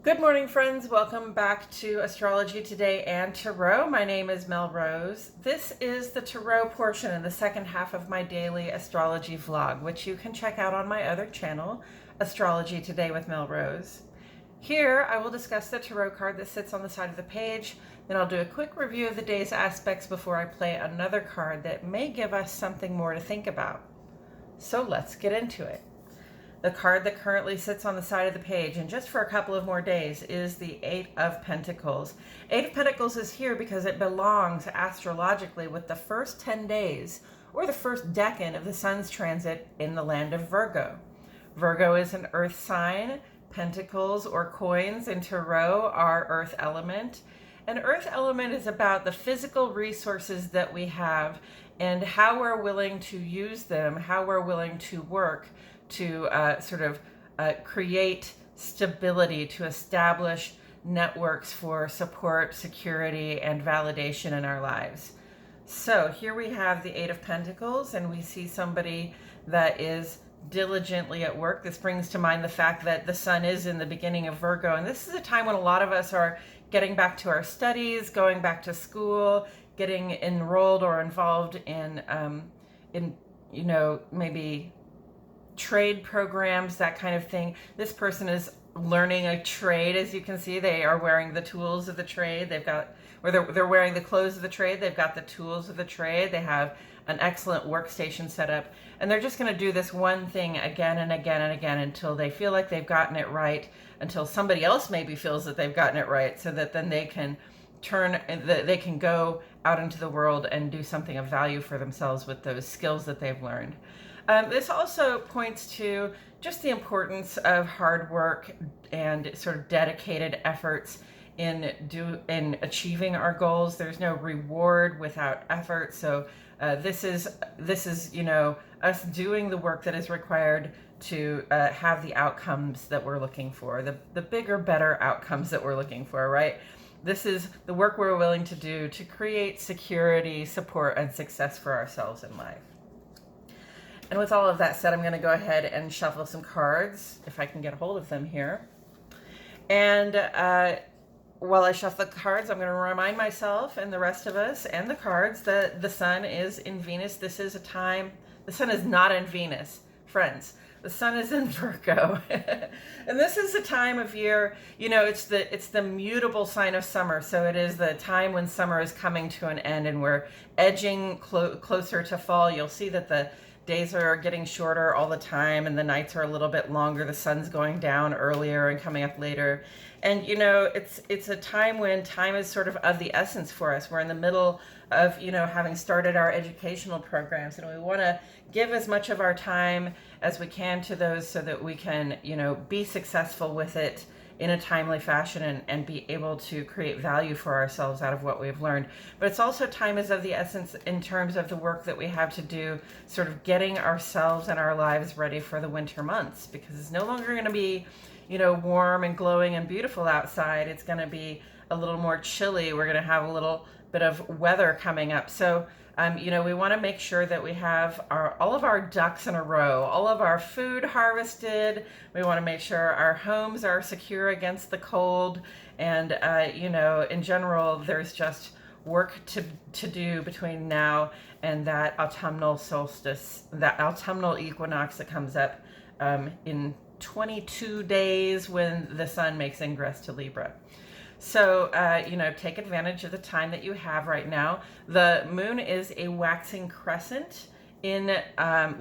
Good morning, friends. Welcome back to Astrology Today and Tarot. My name is Mel Rose. This is the Tarot portion in the second half of my daily astrology vlog, which you can check out on my other channel, Astrology Today with Mel Rose. Here, I will discuss the tarot card that sits on the side of the page. Then I'll do a quick review of the day's aspects before I play another card that may give us something more to think about. So let's get into it. The card that currently sits on the side of the page, and just for a couple of more days, is the Eight of Pentacles. Eight of Pentacles is here because it belongs astrologically with the first 10 days, or the first decan of the sun's transit in the land of Virgo. Virgo is an earth sign. Pentacles or coins in tarot are earth element. And earth element is about the physical resources that we have and how we're willing to use them, how we're willing to work to create stability, to establish networks for support, security, and validation in our lives. So here we have the Eight of Pentacles, and we see somebody that is diligently at work. This brings to mind the fact that the sun is in the beginning of Virgo, and this is a time when a lot of us are getting back to our studies, going back to school, getting enrolled or involved in maybe trade programs, that kind of thing. This person is learning a trade. As you can see, they are wearing the tools of the trade. They're wearing the clothes of the trade. They've got the tools of the trade. They have an excellent workstation set up, and they're just going to do this one thing again and again and again until they feel like they've gotten it right, until somebody else maybe feels that they've gotten it right, so that then they can go out into the world and do something of value for themselves with those skills that they've learned. This also points to just the importance of hard work and sort of dedicated efforts in achieving our goals. There's no reward without effort. So this is us doing the work that is required to have the outcomes that we're looking for, the bigger, better outcomes that we're looking for, right? This is the work we're willing to do to create security, support, and success for ourselves in life. And with all of that said, I'm going to go ahead and shuffle some cards, if I can get a hold of them here. And while I shuffle the cards, I'm going to remind myself and the rest of us and the cards that the sun is in Venus. This is a time, the sun is not in Venus, friends. The sun is in Virgo. And this is a time of year, it's the mutable sign of summer. So it is the time when summer is coming to an end and we're edging closer to fall. You'll see that the days are getting shorter all the time and the nights are a little bit longer. The sun's going down earlier and coming up later. And it's a time when time is sort of the essence for us. We're in the middle of having started our educational programs, and we want to give as much of our time as we can to those so that we can be successful with it in a timely fashion and be able to create value for ourselves out of what we've learned. But it's also time is of the essence in terms of the work that we have to do, sort of getting ourselves and our lives ready for the winter months, because it's no longer going to be, warm and glowing and beautiful outside. It's going to be a little more chilly. We're going to have a little bit of weather coming up. So we want to make sure that we have all of our ducks in a row, all of our food harvested. We want to make sure our homes are secure against the cold. And, in general, there's just work to do between now and that autumnal solstice, that autumnal equinox that comes up in 22 days when the sun makes ingress to Libra. So, take advantage of the time that you have right now. The moon is a waxing crescent in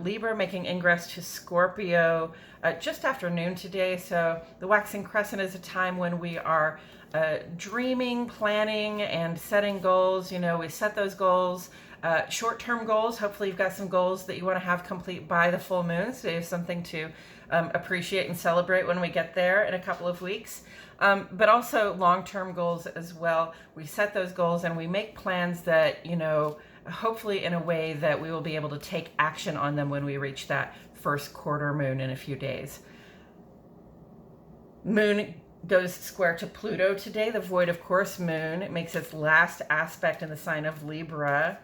Libra, making ingress to Scorpio just after noon today. So the waxing crescent is a time when we are dreaming, planning, and setting goals. We set those goals, short-term goals. Hopefully you've got some goals that you want to have complete by the full moon, so you have something to appreciate and celebrate when we get there in a couple of weeks. But also long-term goals as well. We set those goals and we make plans that, hopefully in a way that we will be able to take action on them when we reach that first quarter moon in a few days. Moon goes square to Pluto today, the void of course moon. It makes its last aspect in the sign of Libra.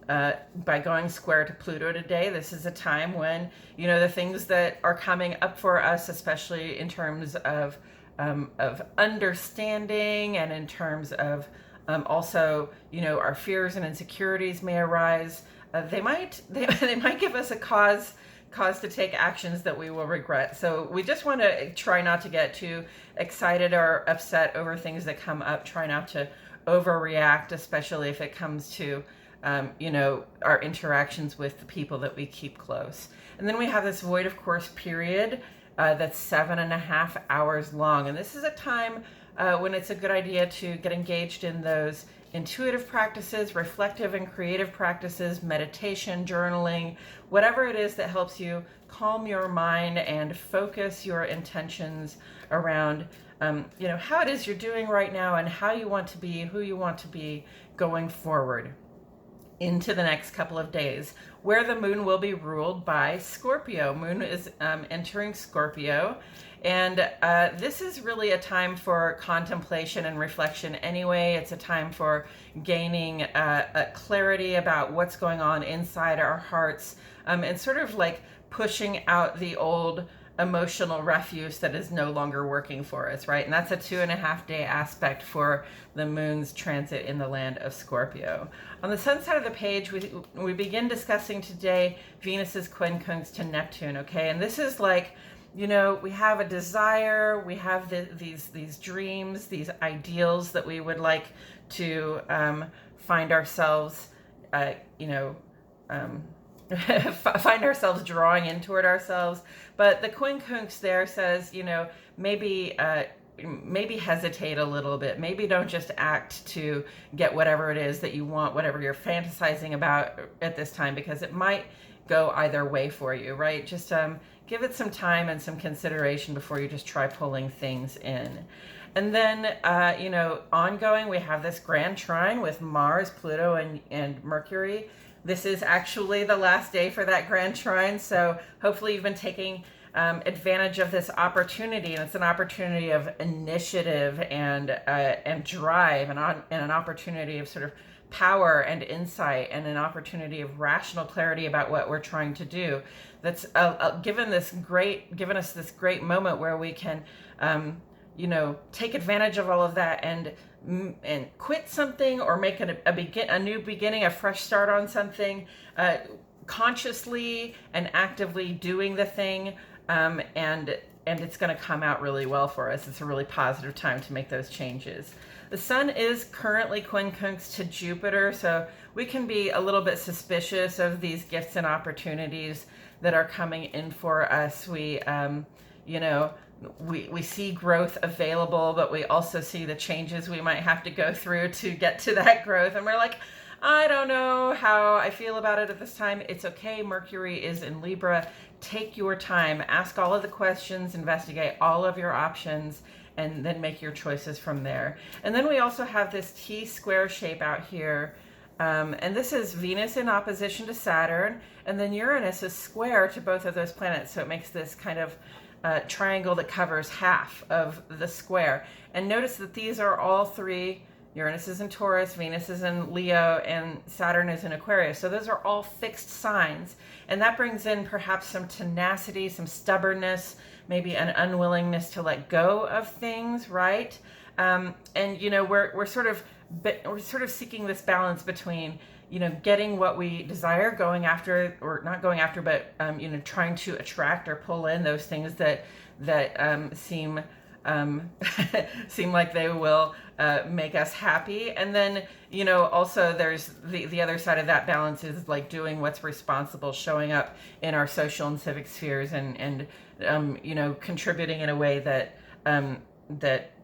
By going square to Pluto today, this is a time when, the things that are coming up for us, especially in terms of of understanding, and in terms of also, our fears and insecurities may arise. They might give us a cause to take actions that we will regret. So we just want to try not to get too excited or upset over things that come up. Try not to overreact, especially if it comes to our interactions with the people that we keep close. And then we have this void of course period that's 7.5 hours long. And this is a time when it's a good idea to get engaged in those intuitive practices, reflective and creative practices, meditation, journaling, whatever it is that helps you calm your mind and focus your intentions around how it is you're doing right now and how you want to be, who you want to be going forward into the next couple of days, where the moon will be ruled by Scorpio. Moon is entering Scorpio, and this is really a time for contemplation and reflection anyway. It's a time for gaining a clarity about what's going on inside our hearts, and sort of like pushing out the old emotional refuse that is no longer working for us, right? And that's a 2.5 day aspect for the moon's transit in the land of Scorpio. On the sun side of the page, we begin discussing today Venus's quincunx to Neptune, okay? And this is like, we have a desire, we have these dreams, these ideals that we would like to find ourselves, find ourselves drawing in toward ourselves. But the quincunx there says, maybe hesitate a little bit. Maybe don't just act to get whatever it is that you want, whatever you're fantasizing about at this time, because it might go either way for you, right? Just give it some time and some consideration before you just try pulling things in. And then, ongoing, we have this grand trine with Mars, Pluto, and Mercury. This is actually the last day for that grand trine, so hopefully you've been taking advantage of this opportunity, and it's an opportunity of initiative and drive, and an opportunity of sort of power and insight, and an opportunity of rational clarity about what we're trying to do. That's given us this great moment where we can, take advantage of all of that and quit something, or make a new beginning, a fresh start on something, consciously and actively doing the thing, and it's going to come out really well for us. It's a really positive time to make those changes. The sun is currently quincunx to Jupiter, so we can be a little bit suspicious of these gifts and opportunities that are coming in for us. We see growth available, but we also see the changes we might have to go through to get to that growth. And we're like, I don't know how I feel about it at this time. It's okay. Mercury is in Libra. Take your time. Ask all of the questions. Investigate all of your options, and then make your choices from there. And then we also have this T-square shape out here. And this is Venus in opposition to Saturn. And then Uranus is square to both of those planets. So it makes this kind of triangle that covers half of the square. And notice that these are all three. Uranus is in Taurus, Venus is in Leo, and Saturn is in Aquarius. So those are all fixed signs. And that brings in perhaps some tenacity, some stubbornness, maybe an unwillingness to let go of things, right? And we're sort of seeking this balance between getting what we desire, going after, or not going after, but trying to attract or pull in those things that seem like they will make us happy. And then also there's the other side of that balance is like doing what's responsible, showing up in our social and civic spheres, and contributing in a way that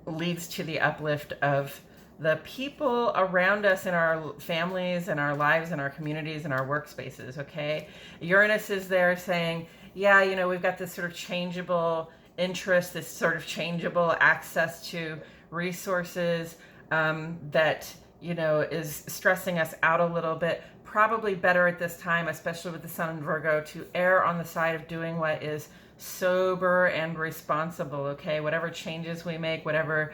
leads to the uplift of the people around us in our families and our lives and our communities and our workspaces, okay? Uranus is there saying, yeah, we've got this sort of changeable interest, this sort of changeable access to resources that, is stressing us out a little bit. Probably better at this time, especially with the sun in Virgo, to err on the side of doing what is sober and responsible, okay? Whatever changes we make, whatever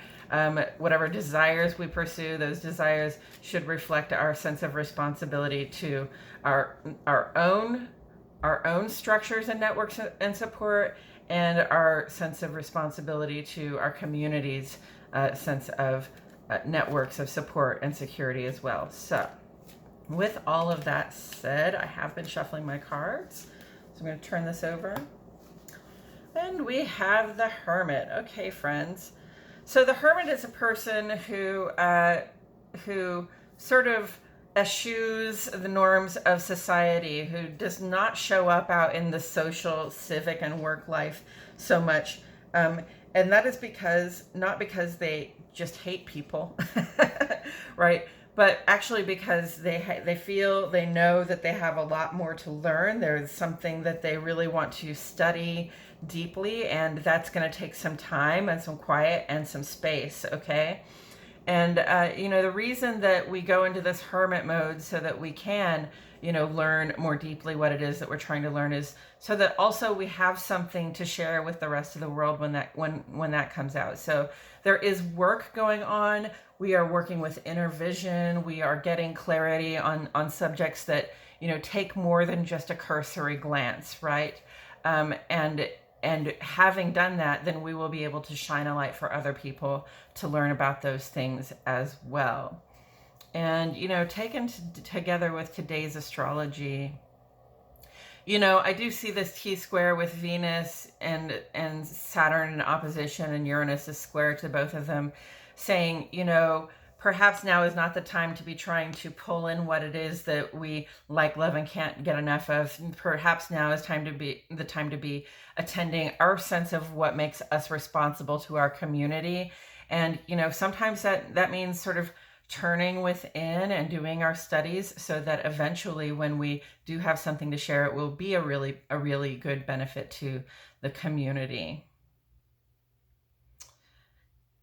desires we pursue, those desires should reflect our sense of responsibility to our own structures and networks and support, and our sense of responsibility to our community's sense of networks of support and security as well. So with all of that said, I have been shuffling my cards. So I'm going to turn this over. And we have the Hermit. Okay, friends. So the Hermit is a person who sort of eschews the norms of society, who does not show up out in the social, civic, and work life so much. And that is not because they just hate people, right? But actually because they know that they have a lot more to learn. There's something that they really want to study deeply, and that's going to take some time and some quiet and some space, okay? And, the reason that we go into this hermit mode so that we can, learn more deeply what it is that we're trying to learn is so that also we have something to share with the rest of the world when that comes out. So there is work going on. We are working with inner vision. We are getting clarity on subjects that, take more than just a cursory glance, right? And having done that, then we will be able to shine a light for other people to learn about those things as well. And, taken together with today's astrology, I do see this T-square with Venus and Saturn in opposition, and Uranus is square to both of them, saying, perhaps now is not the time to be trying to pull in what it is that we like, love, and can't get enough of. Perhaps now is the time to be attending our sense of what makes us responsible to our community. And, sometimes that means sort of turning within and doing our studies so that eventually when we do have something to share, it will be a really good benefit to the community.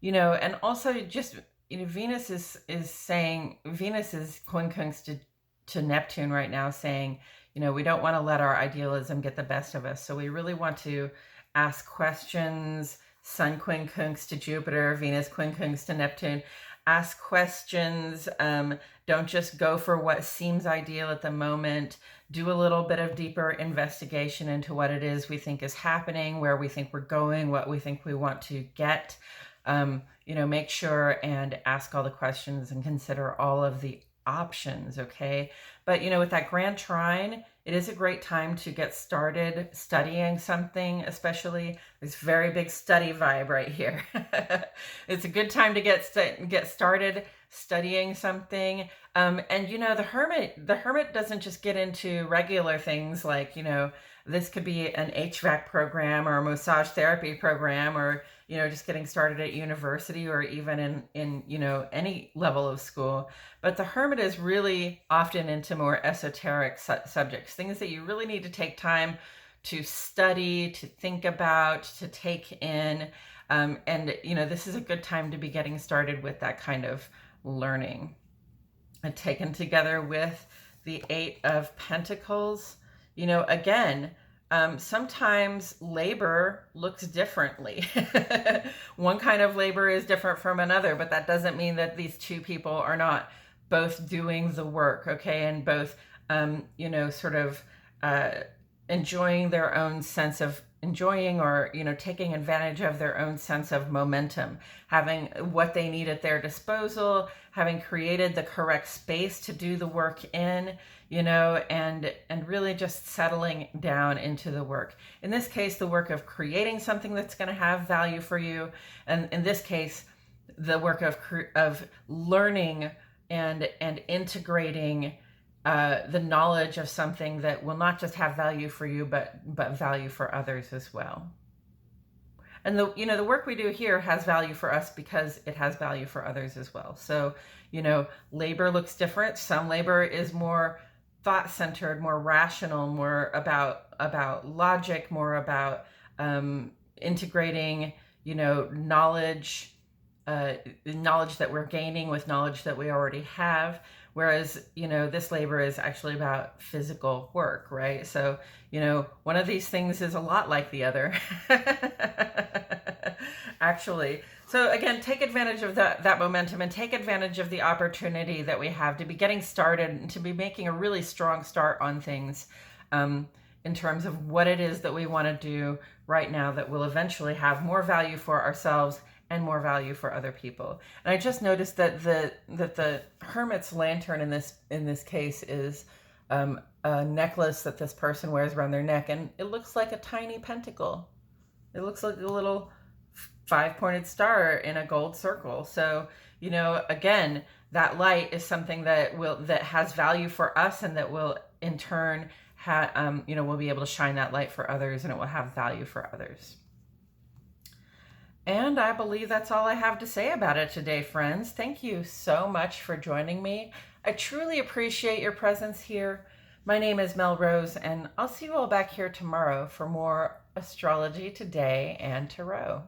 And also just, Venus is Quincunx to Neptune right now, saying, we don't want to let our idealism get the best of us. So we really want to ask questions. Sun Quincunx to Jupiter, Venus Quincunx to Neptune. Ask questions. Don't just go for what seems ideal at the moment. Do a little bit of deeper investigation into what it is we think is happening, where we think we're going, what we think we want to get. Make sure and ask all the questions and consider all of the options, okay? But, with that grand trine, it is a great time to get started studying something, especially this very big study vibe right here. It's a good time to get started studying something. And, the hermit doesn't just get into regular things like, this could be an HVAC program or a massage therapy program, or, just getting started at university, or even in any level of school. But the hermit is really often into more esoteric subjects, things that you really need to take time to study, to think about, to take in. And, this is a good time to be getting started with that kind of learning. And taken together with the 8 of Pentacles, again, sometimes labor looks differently. One kind of labor is different from another, but that doesn't mean that these two people are not both doing the work, okay? And both, sort of enjoying their own sense of or, taking advantage of their own sense of momentum, having what they need at their disposal, having created the correct space to do the work in, and really just settling down into the work. In this case, the work of creating something that's going to have value for you. And in this case, the work of learning and integrating the knowledge of something that will not just have value for you, but value for others as well. And the work we do here has value for us because it has value for others as well. So, labor looks different. Some labor is more thought-centered, more rational, more about logic, more about integrating, knowledge, knowledge that we're gaining with knowledge that we already have. Whereas, this labor is actually about physical work, right? So, one of these things is a lot like the other, actually. So again, take advantage of that momentum, and take advantage of the opportunity that we have to be getting started and to be making a really strong start on things. in terms of what it is that we want to do right now that will eventually have more value for ourselves and more value for other people. And I just noticed that the Hermit's lantern in this case is a necklace that this person wears around their neck, and it looks like a tiny pentacle. It looks like a little 5-pointed star in a gold circle. So, you know, again, that light is something that has value for us, and that will in turn you know, we'll be able to shine that light for others, and it will have value for others. And I believe that's all I have to say about it today, friends. Thank you so much for joining me. I truly appreciate your presence here. My name is Mel Rose, and I'll see you all back here tomorrow for more Astrology Today and Tarot.